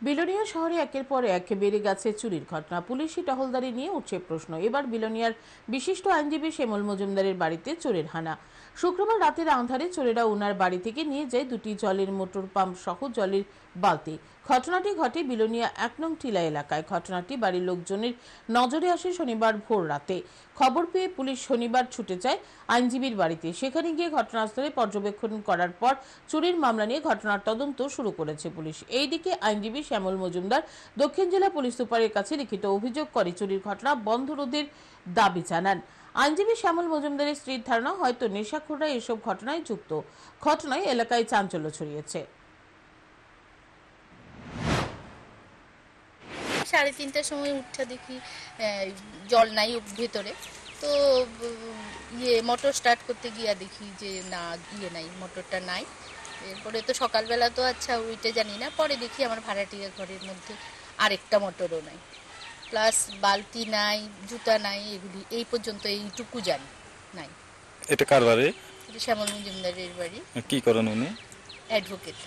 বিলোনিয়া শহরে একের পর এক বেড়ে গেছে চুরির ঘটনা। পুলিশি টহলদারি নিয়ে উঠছে প্রশ্ন। এবার বিলোনিয়ার বিশিষ্ট আইনজীবী শ্যামল মজুমদারের বাড়িতে চোরের হানা। শুক্রবার রাতের আঁধারে চোরেরা ওনার বাড়ি থেকে নিয়ে যায় দুটি জলের মোটর পাম্প সহ জলের বালতি। ঘটনাটি ঘটে বিলোনিয়া ১ নং টিলা এলাকায়। ঘটনাটি বাড়ির লোকজনের নজরে আসে শনিবার ভোর রাতে। খবর পেয়ে পুলিশ শনিবার ছুটে যায় আইনজীবীর বাড়িতে। সেখানে গিয়ে ঘটনাস্থলে পর্যবেক্ষণ করার পর চুরির মামলা নিয়ে ঘটনার তদন্ত শুরু করেছে পুলিশ। এইদিকে আইনজীবী শ্যামল মজুমদার দক্ষিণ জেলা পুলিশ সুপারের কাছে লিখিত অভিযোগ করে চুরির ঘটনা বন্ধ রোধের দাবি জানান। আইনজীবী শ্যামল মজুমদারের স্ত্রীর ধারণা, হয়তো নেশাখোররা এসব ঘটনায় যুক্ত। ঘটনায় এলাকায় চাঞ্চল্য ছড়িয়েছে। 3:30টার সময় উঠে দেখি জল নাই ভেতরে। তো মোটর স্টার্ট করতে গিয়ে দেখি যে না, নাই, মোটরটা নাই। এরপরে তো সকালবেলা তো আচ্ছা ওইটা জানি না, পরে দেখি আমার ভাড়াটিয়া ঘরের মধ্যে আরেকটা মোটরও নাই, প্লাস বালতি নাই, জুতা নাই, এগুলি এই পর্যন্ত এইটুকু জানি নাই। এটা কার বাড়ি? শ্যামল মজুমদারের বাড়ি। কি করেন উনি? অ্যাডভোকেট।